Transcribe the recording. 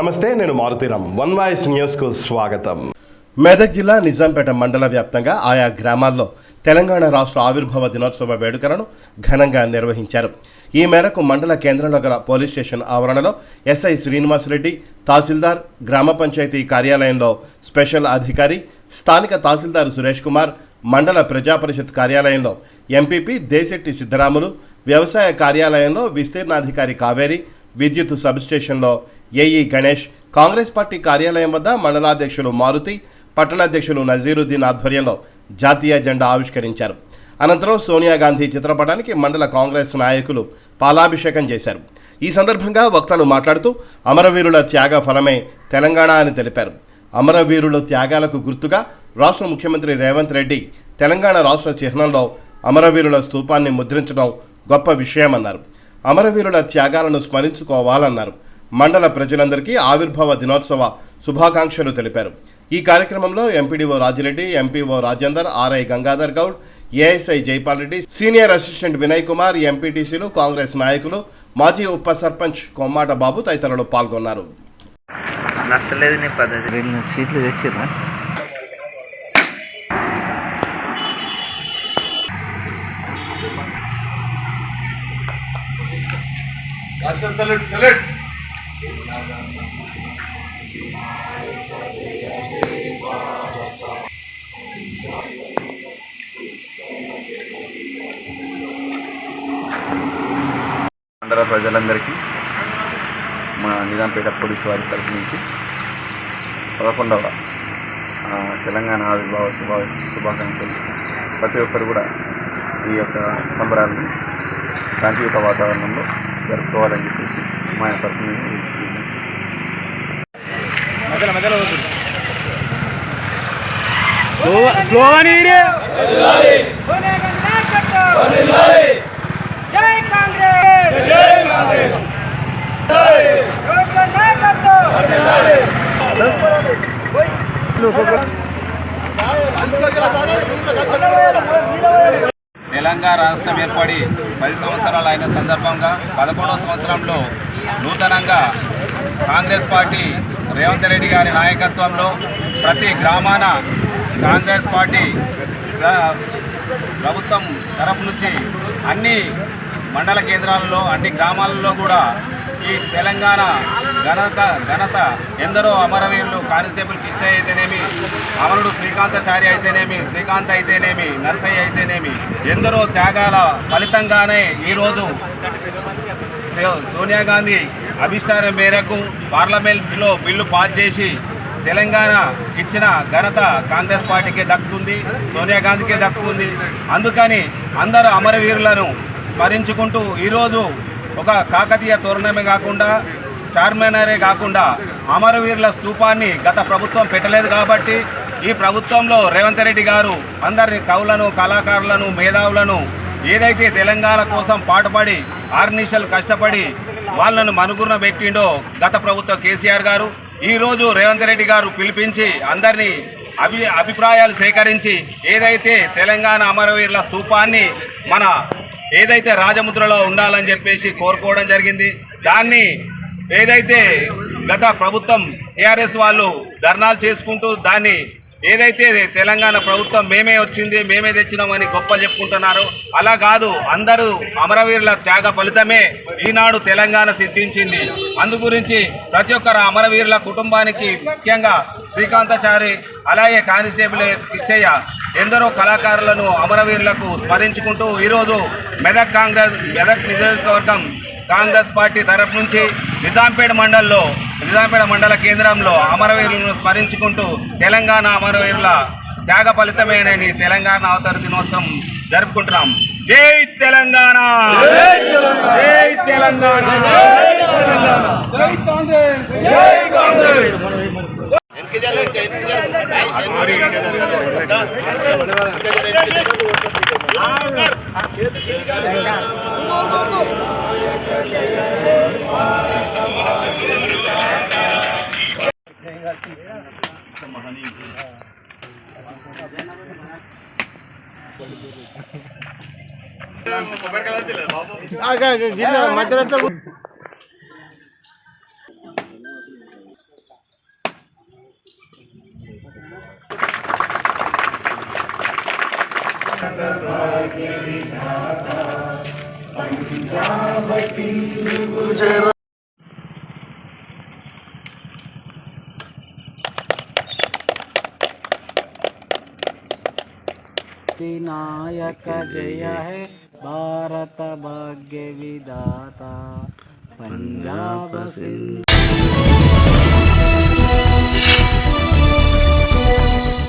నమస్తే, నేను Maruthi Ram. One voice న్యూస్కు స్వాగతం. మెదక్ జిల్లా నిజాంపేట మండల వ్యాప్తంగా ఆయా గ్రామాల్లో తెలంగాణ రాష్ట్ర ఆవిర్భావ దినోత్సవ వేడుకలను ఘనంగా నిర్వహించారు. ఈ మేరకు మండల కేంద్రంలో గల పోలీస్ స్టేషన్ ఆవరణలో ఎస్ఐ శ్రీనివాసరెడ్డి, తహసీల్దార్, గ్రామ పంచాయతీ కార్యాలయంలో స్పెషల్ అధికారి, స్థానిక తహసీల్దార్ సురేష్ కుమార్, మండల ప్రజాపరిషత్ కార్యాలయంలో ఎంపీపీ దేశెట్టి సిద్ధరాములు, వ్యవసాయ కార్యాలయంలో విస్తీర్ణాధికారి కావేరి, విద్యుత్ సబ్స్టేషన్లో ఏఈ గణేష్, కాంగ్రెస్ పార్టీ కార్యాలయం వద్ద మండలాధ్యక్షులు మారుతి, పట్టణాధ్యక్షులు నజీరుద్దీన్ ఆధ్వర్యంలో జాతీయ జెండా ఆవిష్కరించారు. అనంతరం సోనియా గాంధీ చిత్రపటానికి మండల కాంగ్రెస్ నాయకులు పాలాభిషేకం చేశారు. ఈ సందర్భంగా వక్తలు మాట్లాడుతూ అమరవీరుల త్యాగ ఫలమే తెలంగాణ అని తెలిపారు. అమరవీరుల త్యాగాలకు గుర్తుగా రాష్ట్ర ముఖ్యమంత్రి రేవంత్ రెడ్డి తెలంగాణ రాష్ట్ర చిహ్నంలో అమరవీరుల స్తూపాన్ని ముద్రించడం గొప్ప విషయమన్నారు. అమరవీరుల త్యాగాలను స్మరించుకోవాలన్నారు. మండల ప్రజలందరికీ ఆవిర్భావ దినోత్సవ శుభాకాంక్షలు తెలిపారు. ఈ కార్యక్రమంలో MPDO Rajireddy, MPO Rajender, RI Gangadhar Goud, ASI Jaipal Reddy, senior assistant Vinay Kumar, ఎంపీటీసీలు, కాంగ్రెస్ నాయకులు, మాజీ ఉప సర్పంచ్ కొమ్మాట బాబు తదితరులు పాల్గొన్నారు. మండల ప్రజలందరికీ మా నిజాంపేట పోలీసు వారి తరఫు నుంచి 11వ తెలంగాణ ఆవిర్భావ శుభాకాంక్షలు. ప్రతి ఒక్కరు కూడా ఈ యొక్క సంబరాలను శాంతియుత వాతావరణంలో జరుపుకోవాలని చెప్పేసి మా తరఫు నుంచి తెలంగాణ రాష్ట్రం ఏర్పడి 10 సంవత్సరాలు అయిన సందర్భంగా 11వ సంవత్సరంలో నూతనంగా కాంగ్రెస్ పార్టీ రేవంత్ రెడ్డి గారి నాయకత్వంలో ప్రతి గ్రామాన కాంగ్రెస్ పార్టీ ప్రభుత్వం తరఫు నుంచి మండల కేంద్రాలలో అన్ని గ్రామాలలో కూడా ఈ తెలంగాణ ఘనత ఎందరో అమరవీరులు, కానిస్టేబుల్ కిష్టయ్య అయితేనేమి, అమరుడు శ్రీకాంతాచారి అయితేనేమి, శ్రీకాంత్ అయితేనేమి, నర్సయ్య అయితేనేమి, ఎందరో త్యాగాల ఫలితంగానే ఈరోజు సోనియా గాంధీ అభిష్టానం మేరకు పార్లమెంట్లో బిల్లు పాస్ చేసి తెలంగాణ ఇచ్చిన ఘనత కాంగ్రెస్ పార్టీకే దక్కుతుంది, సోనియా గాంధీకే దక్కుతుంది. అందుకని అందరూ అమరవీరులను స్మరించుకుంటూ ఈరోజు ఒక కాకతీయ తోరణమే కాకుండా, చార్మినారే కాకుండా అమరవీరుల స్తూపాన్ని గత ప్రభుత్వం పెట్టలేదు కాబట్టి ఈ ప్రభుత్వంలో రేవంత్ రెడ్డి గారు అందరి కవులను, కళాకారులను, మేధావులను ఏదైతే తెలంగాణ కోసం పాటుపడి ఆర్నిషలు కష్టపడి వాళ్ళను మనుగురున పెట్టిండో గత ప్రభుత్వం కేసీఆర్ గారు, ఈరోజు రేవంత్ రెడ్డి గారు పిలిపించి అందరినీ అభిప్రాయాలు సేకరించి ఏదైతే తెలంగాణ అమరవీరుల స్తూపాన్ని మన ఏదైతే రాజముద్రలో ఉండాలని చెప్పేసి కోరుకోవడం జరిగింది. దాన్ని ఏదైతే గత ప్రభుత్వం టీఆర్ఎస్ వాళ్ళు ధర్నాలు చేసుకుంటూ దాన్ని ఏదైతే తెలంగాణ ప్రభుత్వం మేమే వచ్చింది, మేమే తెచ్చినామని గొప్పలు చెప్పుకుంటున్నారు. అలా కాదు, అందరూ అమరవీరుల త్యాగ ఫలితమే ఈనాడు తెలంగాణ సిద్ధించింది. అందుగురించి ప్రతి ఒక్కరు అమరవీరుల కుటుంబానికి, ముఖ్యంగా శ్రీకాంతాచారి, అలాగే కానిస్టేబుల్ కిష్టయ్య, ఎందరో కళాకారులను, అమరవీరులకు స్మరించుకుంటూ ఈరోజు మెదక్ నియోజకవర్గం కాంగ్రెస్ పార్టీ తరఫు నుంచి నిజాంపేట మండల కేంద్రంలో అమరవీరులను స్మరించుకుంటూ తెలంగాణ అమరవీరుల త్యాగ ఫలితమేనని తెలంగాణ అవతరణ దినోత్సవం జరుపుకుంటున్నాం. జై తెలంగాణ, జై తెలంగాణ, జై కాంగ్రెస్, జై కాంగ్రెస్. नायक जय है भारत भाग्य विधाता पंजाब सिंध